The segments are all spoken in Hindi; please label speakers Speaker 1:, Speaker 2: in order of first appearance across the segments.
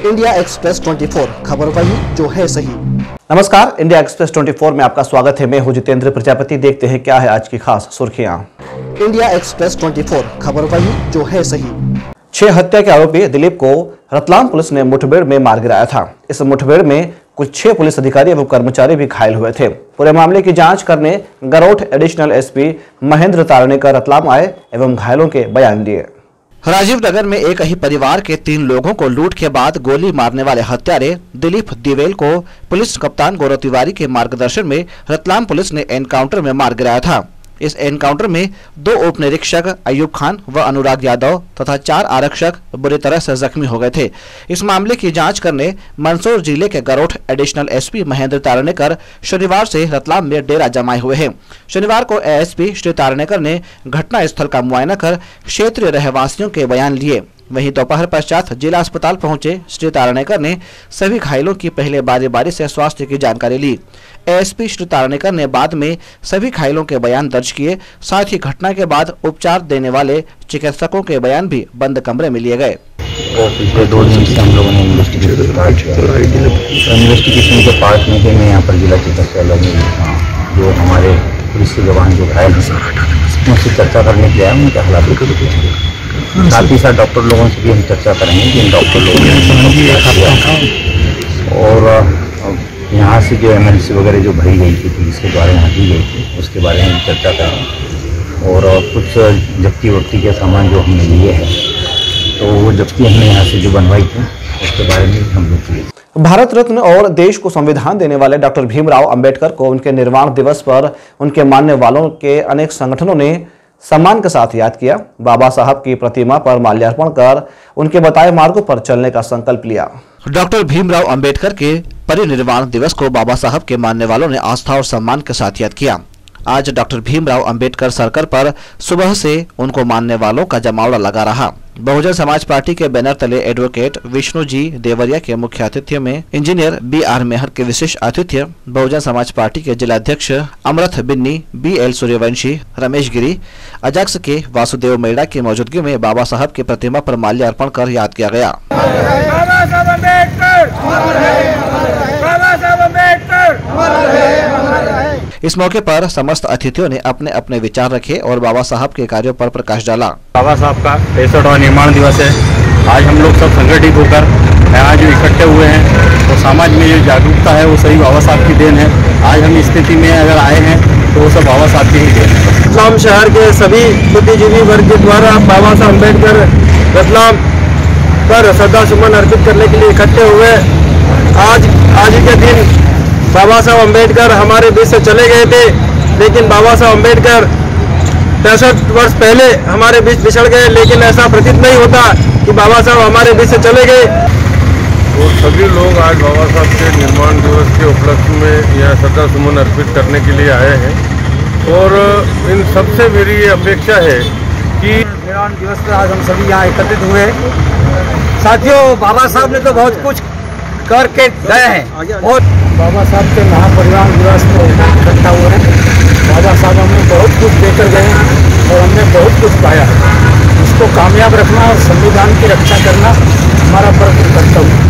Speaker 1: इंडिया एक्सप्रेस 24 खबर वही जो है सही।
Speaker 2: नमस्कार, इंडिया एक्सप्रेस 24 में आपका स्वागत है। मैं हूं जितेंद्र प्रजापति। देखते हैं क्या है आज की खास सुर्खियां।
Speaker 1: इंडिया एक्सप्रेस 24 खबर वही जो है सही।
Speaker 2: 6 हत्या के आरोपी दिलीप को रतलाम पुलिस ने मुठभेड़ में मार गिराया था। इस मुठभेड़ में कुल 6 पुलिस अधिकारी एवं कर्मचारी भी घायल हुए थे। पूरे मामले की जांच करने गरोठ एडिशनल एसपी महेंद्र तारणेकर रतलाम आए एवं घायलों के बयान लिए। राजीव नगर में एक ही परिवार के 3 लोगों को लूट के बाद गोली मारने वाले हत्यारे दिलीप दिवेल को पुलिस कप्तान गौरव तिवारी के मार्गदर्शन में रतलाम पुलिस ने एनकाउंटर में मार गिराया था। इस एनकाउंटर में 2 उप निरीक्षक अयूब खान व अनुराग यादव तथा 4 आरक्षक बुरी तरह से जख्मी हो गए थे। इस मामले की जांच करने मंदसौर जिले के गरोठ एडिशनल एसपी महेंद्र तारणेकर शनिवार से रतलाम में डेरा जमाए हुए हैं। शनिवार को एएसपी श्री तारणेकर ने घटना स्थल का मुआयना कर क्षेत्रीय रहवासियों के बयान लिए। वहीं दोपहर पश्चात जिला अस्पताल पहुंचे श्री तारणेकर ने सभी घायलों की पहले बारी बारी से स्वास्थ्य की जानकारी ली। एएसपी श्री तारणेकर ने बाद में सभी घायलों के बयान दर्ज किए। साथ ही घटना के बाद उपचार देने वाले चिकित्सकों के बयान भी बंद कमरे में लिए गए।
Speaker 3: पिछले 2 दिन से हम लोगों ने इन्वेस्टिगेशन के पार्ट में मैं यहाँ पर जिला चिकित्सालय में जो हमारे पुलिस के जवान जो घायल हैं उनसे चर्चा करने के लिए आए, उनके हालात साथ ही साथ डॉक्टर लोगों से भी हम चर्चा करेंगे कि इन डॉक्टर लोगों ने और यहाँ से जो एमएलसी वगैरह जो भरी गई थी पुलिस के द्वारा यहाँ दी गई थी उसके बारे में हम चर्चा करेंगे। और कुछ जब्ती वक्ती के सामान जो हमने लिए हैं तो वो जब्ती हमने यहाँ से जो बनवाई थी उसके बारे में हम लोग किए।
Speaker 2: भारत रत्न और देश को संविधान देने वाले डॉक्टर भीमराव अंबेडकर को उनके निर्वाण दिवस पर उनके मानने वालों के अनेक संगठनों ने सम्मान के साथ याद किया। बाबा साहब की प्रतिमा पर माल्यार्पण कर उनके बताए मार्गों पर चलने का संकल्प लिया। डॉक्टर भीमराव अंबेडकर के परिनिर्वाण दिवस को बाबा साहब के मानने वालों ने आस्था और सम्मान के साथ याद किया। आज डॉक्टर भीमराव अंबेडकर सर्कल पर सुबह से उनको मानने वालों का जमावड़ा लगा रहा। बहुजन समाज पार्टी के बैनर तले एडवोकेट विष्णु जी देवरिया के मुख्य आतिथ्य में इंजीनियर BR मेहर के विशेष आतिथ्य, बहुजन समाज पार्टी के जिलाध्यक्ष अमृत बिन्नी, BL सूर्यवंशी, रमेश गिरी, अजाक्स के वासुदेव मेड़ा की मौजूदगी में बाबा साहब की प्रतिमा पर माल्यार्पण कर याद किया गया। इस मौके पर समस्त अतिथियों ने अपने अपने विचार रखे और बाबा साहब के कार्यों पर प्रकाश डाला।
Speaker 4: बाबा साहब का 65वां निर्माण दिवस है। आज हम लोग सब संगठित होकर यहाँ जो इकट्ठे हुए हैं तो समाज में जो जागरूकता है वो सही बाबा साहब की देन है। आज हम इस स्थिति में अगर आए हैं तो वो सब बाबा साहब की ही देन है।
Speaker 5: रतलाम शहर के सभी बुद्धिजीवी वर्ग के द्वारा बाबा साहब अम्बेडकर रतलाम पर श्रद्धा सुमन अर्पित करने के लिए इकट्ठे हुए। आज के दिन बाबा साहब अम्बेडकर हमारे बीच से चले गए थे, लेकिन बाबा साहब अम्बेडकर 65 वर्ष पहले हमारे बीच बिछड़ गए, लेकिन ऐसा प्रतीत नहीं होता कि बाबा साहब हमारे बीच से चले गए।
Speaker 6: तो सभी लोग आज बाबा साहब के निर्माण दिवस के उपलक्ष्य में यहाँ श्रद्धा सुमन अर्पित करने के लिए आए हैं और इन सबसे मेरी ये अपेक्षा है कि
Speaker 5: निर्माण दिवस पर आज हम सभी यहाँ एकत्रित हुए। साथियों, बाबा साहब ने तो बहुत कुछ करके गए हैं और बाबा साहब के महापरिवार दिवस में इकट्ठा हुए हैं। बाबा साहब हमें बहुत कुछ देकर गए हैं और हमने बहुत कुछ पाया है। इसको कामयाब रखना और संविधान की रक्षा करना हमारा कर्तव्य है।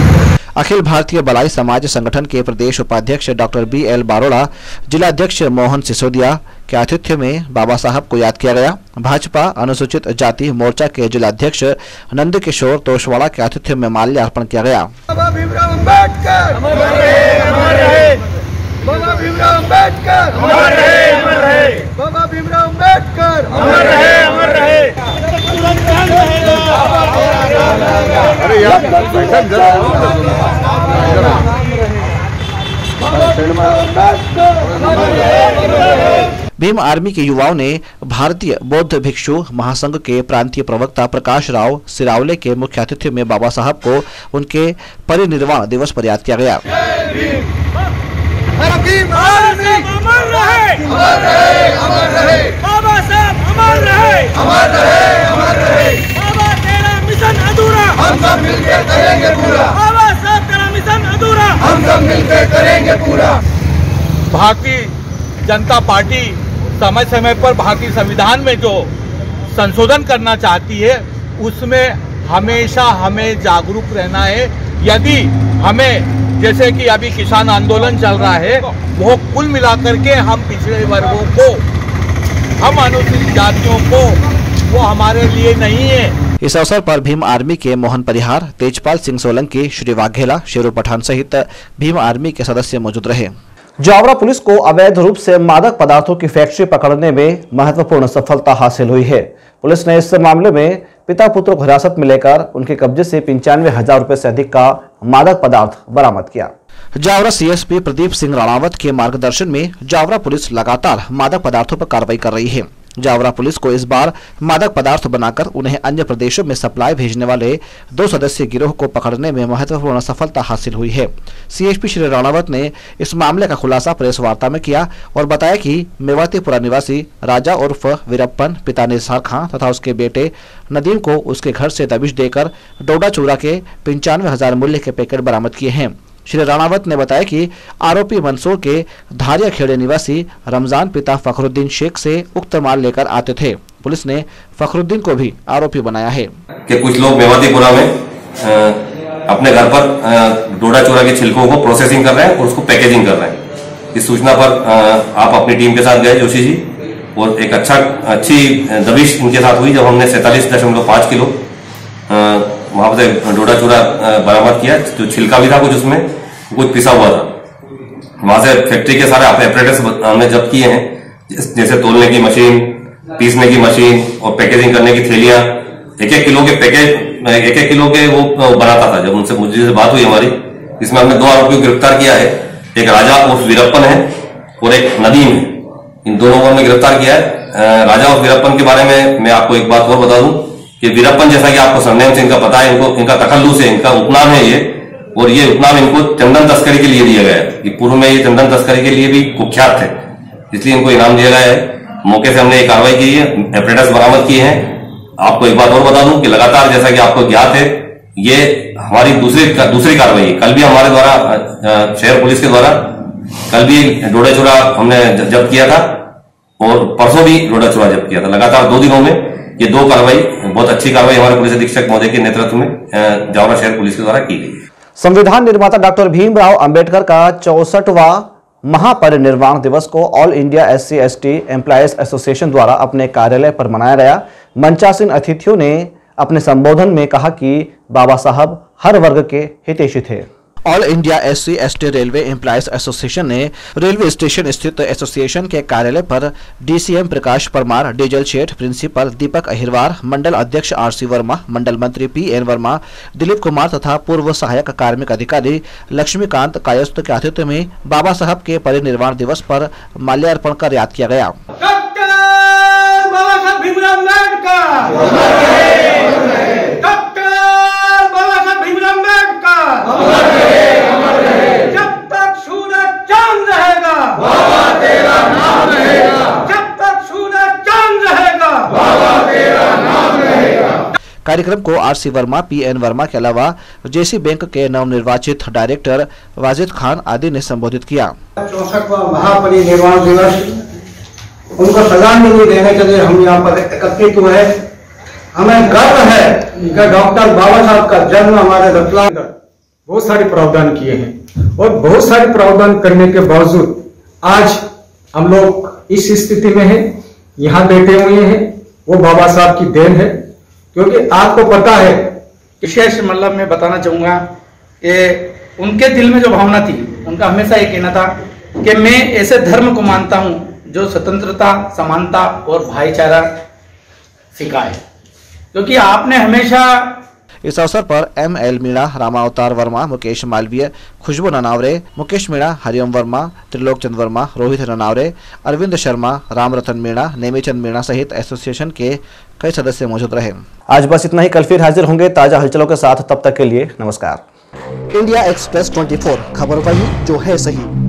Speaker 2: अखिल भारतीय बलाई समाज संगठन के प्रदेश उपाध्यक्ष डॉक्टर BL बारोड़ा, जिलाध्यक्ष मोहन सिसोदिया के आतिथ्य में बाबा साहब को याद किया गया। भाजपा अनुसूचित जाति मोर्चा के जिलाध्यक्ष नंद किशोर तोशवाड़ा के आतिथ्य में माल्यार्पण किया गया।
Speaker 5: बाबा भीमराव अम्बेडकर अमर रहे, अमर रहे। बाबा भीमराव अम्बेडकर अमर रहे, अमर रहे। बाबा भीमराव अम्बेडकर अमर रहे, अमर रहे।
Speaker 6: अरे यार
Speaker 2: भीम आर्मी के युवाओं ने भारतीय बौद्ध भिक्षु महासंघ के प्रांतीय प्रवक्ता प्रकाश राव सिरावले के मुख्य आतिथ्य में बाबा साहब को उनके परिनिर्वाण दिवस पर याद किया गया।
Speaker 5: बाबा साहब अमर रहे, अमर रहे, अमर रहे। बाबा तेरा मिशन अधूरा हम सब मिलकर करेंगे पूरा। बाबा साहब तेरा मिशन अधूरा हम सब मिलकर करेंगे पूरा।
Speaker 4: भारतीय जनता पार्टी समय समय पर भारतीय संविधान में जो संशोधन करना चाहती है उसमें
Speaker 7: हमेशा हमें जागरूक रहना है। यदि हमें, जैसे कि अभी किसान आंदोलन चल रहा है, वो कुल मिलाकर के हम पिछड़े वर्गों को, हम अनुसूचित जातियों को, वो हमारे लिए नहीं है।
Speaker 2: इस अवसर पर भीम आर्मी के मोहन परिहार, तेजपाल सिंह सोलंकी, श्री वाघेला, शेरू पठान सहित भीम आर्मी के सदस्य मौजूद रहे। जावरा पुलिस को अवैध रूप से मादक पदार्थों की फैक्ट्री पकड़ने में महत्वपूर्ण सफलता हासिल हुई है। पुलिस ने इस मामले में पिता पुत्र को हिरासत में लेकर उनके कब्जे से 95,000 रुपए से अधिक का मादक पदार्थ बरामद किया। जावरा सीएसपी प्रदीप सिंह राणावत के मार्गदर्शन में जावरा पुलिस लगातार मादक पदार्थों पर कार्रवाई कर रही है। जावरा पुलिस को इस बार मादक पदार्थ बनाकर उन्हें अन्य प्रदेशों में सप्लाई भेजने वाले 2 सदस्यीय गिरोह को पकड़ने में महत्वपूर्ण सफलता हासिल हुई है। सीएसपी श्री राणावत ने इस मामले का खुलासा प्रेस वार्ता में किया और बताया कि मेवातीपुरा निवासी राजा उर्फ वीरप्पन, पिता निसार खां तथा उसके बेटे नदीम को उसके घर से दबिश देकर डोडा चूरा के 95,000 मूल्य के पैकेट बरामद किए हैं। श्री राणावत ने बताया कि आरोपी मंदसौर के धारिया खेड़े निवासी रमजान पिता फखरुद्दीन शेख से उक्त माल लेकर आते थे। पुलिस ने फखरुद्दीन को भी आरोपी बनाया है
Speaker 8: कि कुछ लोग मेवातीपुरा में अपने घर पर डोडा चूरा के छिलकों को प्रोसेसिंग कर रहे हैं और उसको पैकेजिंग कर रहे हैं। इस सूचना पर आप अपनी टीम के साथ गए जोशी जी, और एक अच्छी दबिश इनके साथ हुई जब हमने 47.5 किलो वहां से डोडा चूरा बरामद किया। जो छिलका भी था कुछ, उसमें कुछ पिसा हुआ था। वहां से फैक्ट्री के सारे एपरेटस हमने जब्त किए हैं, जैसे तोलने की मशीन, पीसने की मशीन और पैकेजिंग करने की थैलियां। 1-1 किलो के पैकेज, 1-1 किलो के वो बनाता था। जब उनसे मुझे बात हुई हमारी, इसमें हमने 2 आरोपियों को गिरफ्तार किया है। एक राजा उर्फ वीरप्पन है और एक नदीम है। इन दोनों को हमने गिरफ्तार किया है। राजा और वीरप्पन के बारे में मैं आपको एक बात और बता दूं कि वीरप्पन, जैसा कि आपको सरनेम से इनका पता है, इनका तखल्लुस है, इनका उपनाम है ये, और ये उपनाम इनको चंदन तस्करी के लिए दिया गया है कि पूर्व में ये चंदन तस्करी के लिए भी कुख्यात थे, इसलिए इनको इनाम दिया गया है। मौके से हमने ये कार्रवाई की है, एपरेटस बरामद किए हैं। आपको एक बात और बता दूं कि लगातार, जैसा कि आपको ज्ञात है, ये हमारी दूसरी कार्रवाई है। कल भी हमारे द्वारा, शहर पुलिस के द्वारा, कल भी डोडा चूरा हमने जब्त किया था और परसों भी डोडा चूरा जब्त किया था। लगातार 2 दिनों में ये 2 कार्रवाई, बहुत अच्छी कार्रवाई हमारे पुलिस अधीक्षक महोदय के नेतृत्व में जावरा शहर पुलिस के द्वारा की गई है।
Speaker 2: संविधान निर्माता डॉक्टर भीमराव अंबेडकर का 64वां महापरिनिर्वाण दिवस को all India SC/ST employees association द्वारा अपने कार्यालय पर मनाया गया। मंचासीन अतिथियों ने अपने संबोधन में कहा कि बाबा साहब हर वर्ग के हितैषी थे। All India SC/ST railway employees association ने रेलवे स्टेशन स्थित एसोसिएशन के कार्यालय पर DCM प्रकाश परमार, डीजल शेठ, प्रिंसिपल दीपक अहिरवार, मंडल अध्यक्ष RC वर्मा, मंडल मंत्री PN वर्मा, दिलीप कुमार तथा पूर्व सहायक कार्मिक अधिकारी लक्ष्मीकांत कायस्थ के आतिथ्य में बाबा साहब के परिनिर्वाण दिवस पर माल्यार्पण कर याद किया गया। कार्यक्रम को RC वर्मा, PN वर्मा के अलावा JC बैंक के नवनिर्वाचित डायरेक्टर वाजिद खान आदि ने संबोधित किया।
Speaker 9: 64वां महापरिनिर्वाण दिवस, उनको श्रद्धांजलि देने के लिए हम यहाँ पर एकत्रित हुए हैं। हमें गर्व है कि डॉक्टर बाबा साहब का जन्म हमारे रतलाम बहुत सारे प्रावधान किए हैं और बहुत सारे प्रावधान करने के बावजूद आज हम लोग इस स्थिति में हैं, यहाँ बैठे हुए हैं। वो बाबा साहब की देन है, क्योंकि आपको पता है, विशेष मतलब मैं बताना चाहूंगा कि उनके दिल में जो भावना थी, उनका हमेशा ये कहना था कि मैं ऐसे धर्म को मानता हूं जो स्वतंत्रता, समानता और भाईचारा सिखाए, क्योंकि आपने हमेशा।
Speaker 2: इस अवसर पर ML मीणा, रामावतार वर्मा, मुकेश मालवीय, खुशबू ननावरे, मुकेश मीणा, हरिओम वर्मा, त्रिलोक चंद वर्मा, रोहित ननावरे, अरविंद शर्मा, रामरतन मीणा, नेमीचंद मीणा सहित एसोसिएशन के कई सदस्य मौजूद रहे। आज बस इतना ही। कल फिर हाजिर होंगे ताजा हलचलों के साथ। तब तक के लिए नमस्कार।
Speaker 1: इंडिया एक्सप्रेस 24, खबर वही जो है सही।